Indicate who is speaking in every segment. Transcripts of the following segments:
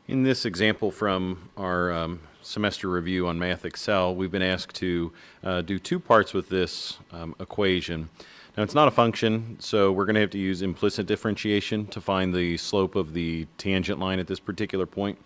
Speaker 1: In this example from our semester review on MathXL, we've been asked to do two parts with this equation. Now, it's not a function, so we're going to have to use implicit differentiation to find the slope of the tangent line at this particular point.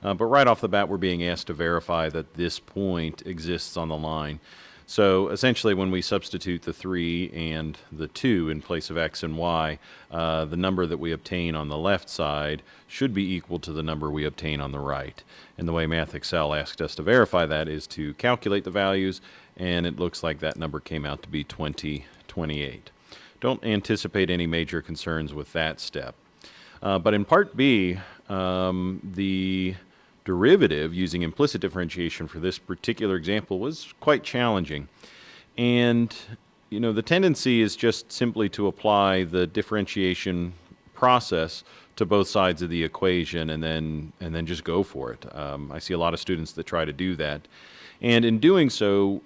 Speaker 1: But right off the bat, we're being asked to verify that this point exists on the line. So essentially, when we substitute the 3 and the 2 in place of x and y, the number that we obtain on the left side should be equal to the number we obtain on the right. And the way MathXL asked us to verify that is to calculate the values, and it looks like that number came out to be 2028. Don't anticipate any major concerns with that step. But in part B, the derivative using implicit differentiation for this particular example was quite challenging. And, the tendency is just simply to apply the differentiation process to both sides of the equation and then just go for it. I see a lot of students that try to do that. And in doing so,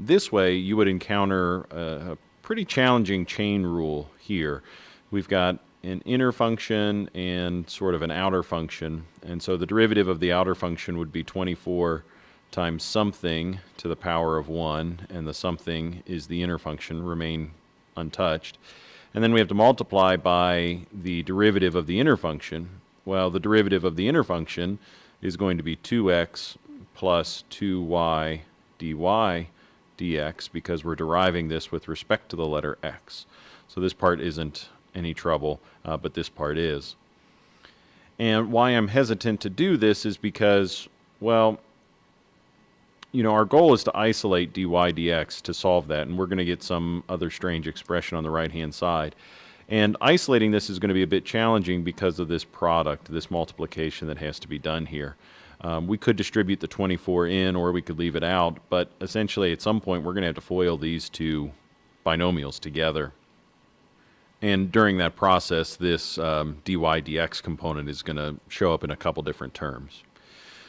Speaker 1: this way you would encounter a pretty challenging chain rule here. We've got an inner function and sort of an outer function. And so the derivative of the outer function would be 24 times something to the power of 1, and the something is the inner function, remain untouched. And then we have to multiply by the derivative of the inner function. Well, the derivative of the inner function is going to be 2x plus 2y dy dx, because we're deriving this with respect to the letter x. So this part isn't any trouble, but this part is. And why I'm hesitant to do this is because, well, our goal is to isolate dy dx to solve that, and we're going to get some other strange expression on the right-hand side. And isolating this is going to be a bit challenging because of this product, this multiplication that has to be done here. We could distribute the 24 in, or we could leave it out, but essentially at some point we're going to have to FOIL these two binomials together. And during that process, this dy dx component is going to show up in a couple different terms.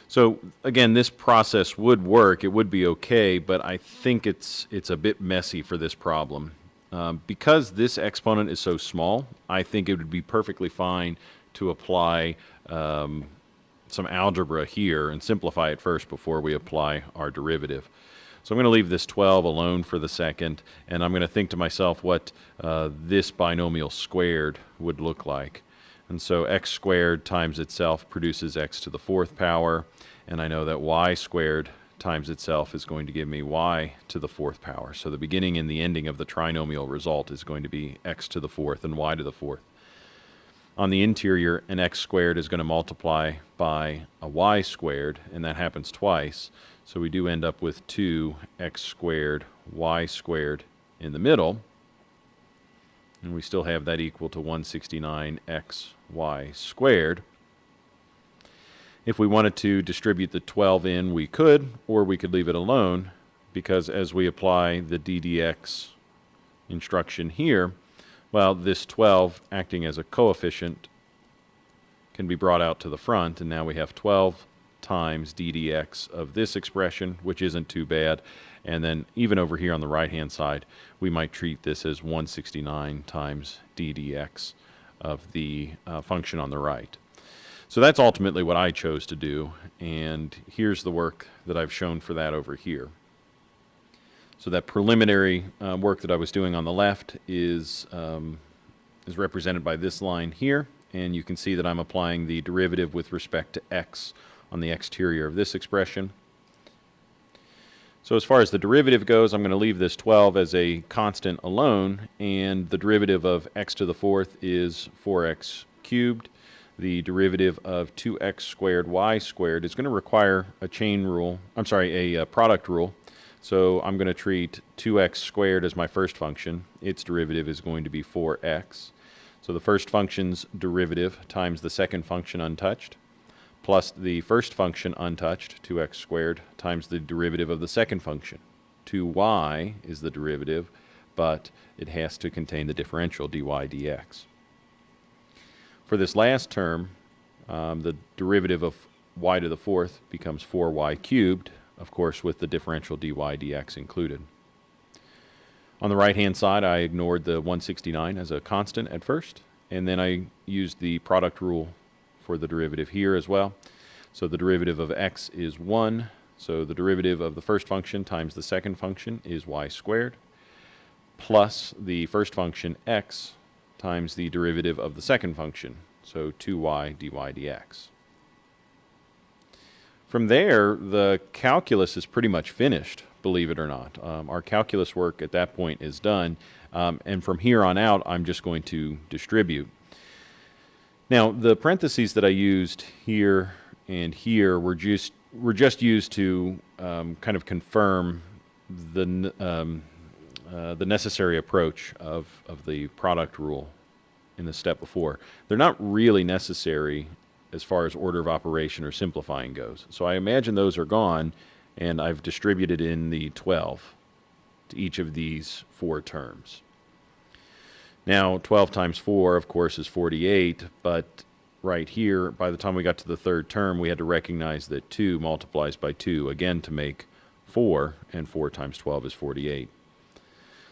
Speaker 1: So again, this process would work, it would be okay, but I think it's a bit messy for this problem. Because this exponent is so small, I think it would be perfectly fine to apply some algebra here and simplify it first before we apply our derivative. So I'm going to leave this 12 alone for the second, and I'm going to think to myself what this binomial squared would look like. And so x squared times itself produces x to the 4th power, and I know that y squared times itself is going to give me y to the 4th power. So the beginning and the ending of the trinomial result is going to be x to the 4th and y to the 4th. On the interior, an x squared is going to multiply by a y squared, and that happens twice. So we do end up with 2x squared y squared in the middle. And we still have that equal to 169xy squared. If we wanted to distribute the 12 in, we could, or we could leave it alone, because as we apply the ddx instruction here, well, this 12 acting as a coefficient can be brought out to the front, and now we have 12 times ddx of this expression, which isn't too bad. And then even over here on the right-hand side, we might treat this as 169 times ddx of the function on the right. So that's ultimately what I chose to do, and here's the work that I've shown for that over here. So that preliminary work that I was doing on the left is represented by this line here, and you can see that I'm applying the derivative with respect to x on the exterior of this expression. So as far as the derivative goes, I'm going to leave this 12 as a constant alone, and the derivative of x to the 4th is 4x cubed. The derivative of 2x squared y squared is going to require a product rule. So I'm going to treat 2x squared as my first function. Its derivative is going to be 4x. So the first function's derivative times the second function untouched, plus the first function untouched, 2x squared, times the derivative of the second function. 2y is the derivative, but it has to contain the differential dy dx. For this last term, the derivative of y to the 4th becomes 4y cubed, of course with the differential dy dx included. On the right-hand side, I ignored the 169 as a constant at first, and then I used the product rule for the derivative here as well. So the derivative of x is 1. So the derivative of the first function times the second function is y squared, plus the first function x times the derivative of the second function, so 2y dy dx. From there, the calculus is pretty much finished, believe it or not. Our calculus work at that point is done, and from here on out, I'm just going to distribute. Now, the parentheses that I used here and here were just used to kind of confirm the necessary approach of the product rule in the step before. They're not really necessary as far as order of operation or simplifying goes. So I imagine those are gone, and I've distributed in the 12 to each of these 4 terms. Now, 12 times 4, of course, is 48, but right here, by the time we got to the third term, we had to recognize that 2 multiplies by 2, again, to make 4, and 4 times 12 is 48.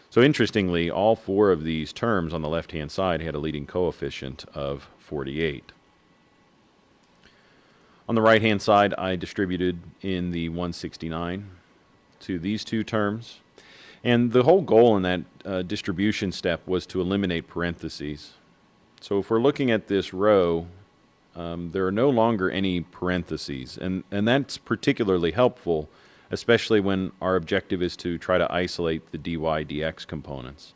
Speaker 1: So interestingly, all 4 of these terms on the left-hand side had a leading coefficient of 48. On the right-hand side, I distributed in the 169 to these 2 terms. And the whole goal in that distribution step was to eliminate parentheses. So if we're looking at this row, there are no longer any parentheses. And that's particularly helpful, especially when our objective is to try to isolate the dy dx components.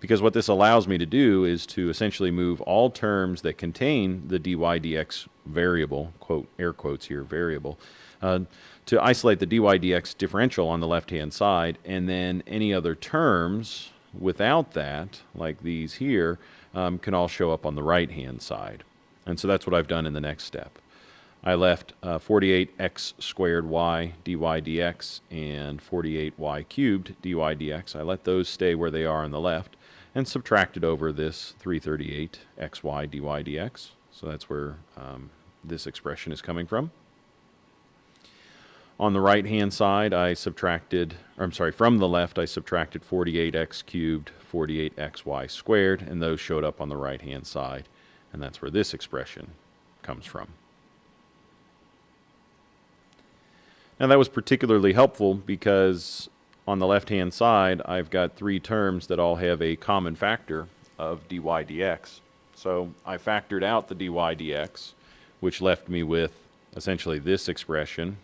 Speaker 1: Because what this allows me to do is to essentially move all terms that contain the dy dx variable, quote, air quotes here, variable, to isolate the dy dx differential on the left-hand side, and then any other terms without that, like these here, can all show up on the right-hand side. And so that's what I've done in the next step. I left 48x squared y dy dx and 48y cubed dy dx. I let those stay where they are on the left, and subtracted over this 338 xy dy dx. So that's where this expression is coming from. On the right-hand side, from the left, I subtracted 48x cubed, 48xy squared, and those showed up on the right-hand side. And that's where this expression comes from. Now that was particularly helpful because on the left-hand side, I've got 3 terms that all have a common factor of dy dx. So I factored out the dy dx, which left me with essentially this expression.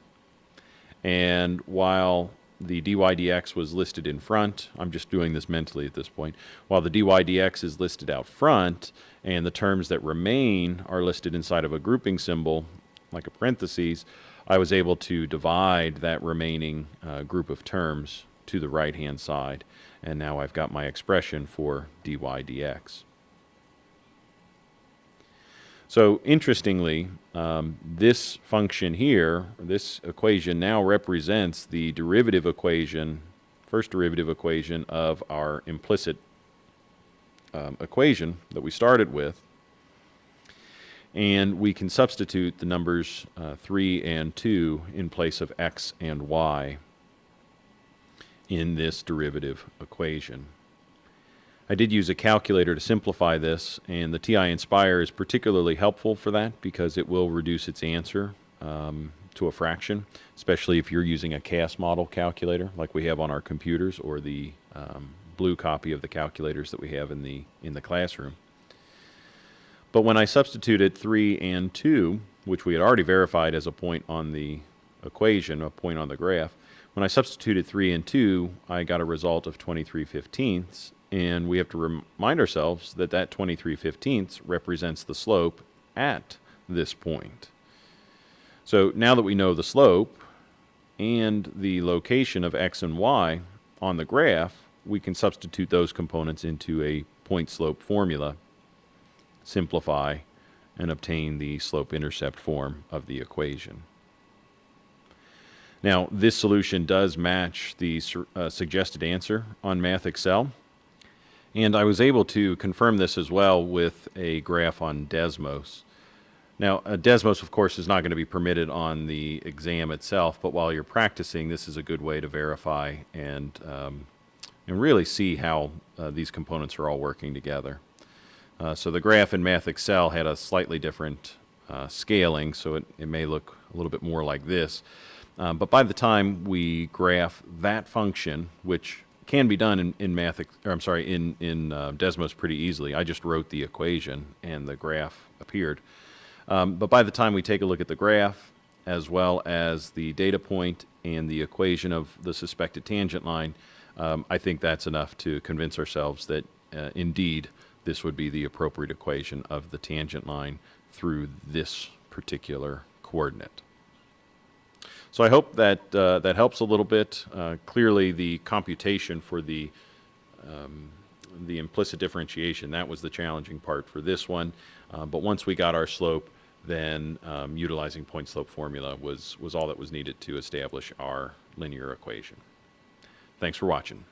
Speaker 1: And while the dy dx was listed in front, I'm just doing this mentally at this point, while the dy dx is listed out front and the terms that remain are listed inside of a grouping symbol, like a parentheses, I was able to divide that remaining group of terms to the right-hand side, and now I've got my expression for dy dx. So interestingly, this function here, this equation now represents the derivative equation, first derivative equation of our implicit equation that we started with. And we can substitute the numbers 3 and 2 in place of x and y in this derivative equation. I did use a calculator to simplify this, and the TI Inspire is particularly helpful for that because it will reduce its answer to a fraction, especially if you're using a CAS model calculator like we have on our computers, or the blue copy of the calculators that we have in the classroom. But when I substituted 3 and 2, which we had already verified as a point on the equation, a point on the graph, when I substituted 3 and 2, I got a result of 23/15, and we have to remind ourselves that that 23/15 represents the slope at this point. So now that we know the slope and the location of x and y on the graph, we can substitute those components into a point-slope formula, simplify, and obtain the slope-intercept form of the equation. Now, this solution does match the suggested answer on MathXL, and I was able to confirm this as well with a graph on Desmos. Now, Desmos, of course, is not going to be permitted on the exam itself, but while you're practicing, this is a good way to verify and really see how these components are all working together. So the graph in MathXL had a slightly different scaling, so it may look a little bit more like this. But by the time we graph that function, which can be done in Desmos pretty easily. I just wrote the equation and the graph appeared. But by the time we take a look at the graph, as well as the data point and the equation of the suspected tangent line, I think that's enough to convince ourselves that indeed this would be the appropriate equation of the tangent line through this particular coordinate. So I hope that that helps a little bit. Clearly, the computation for the implicit differentiation, that was the challenging part for this one. But once we got our slope, then utilizing point-slope formula was all that was needed to establish our linear equation. Thanks for watching.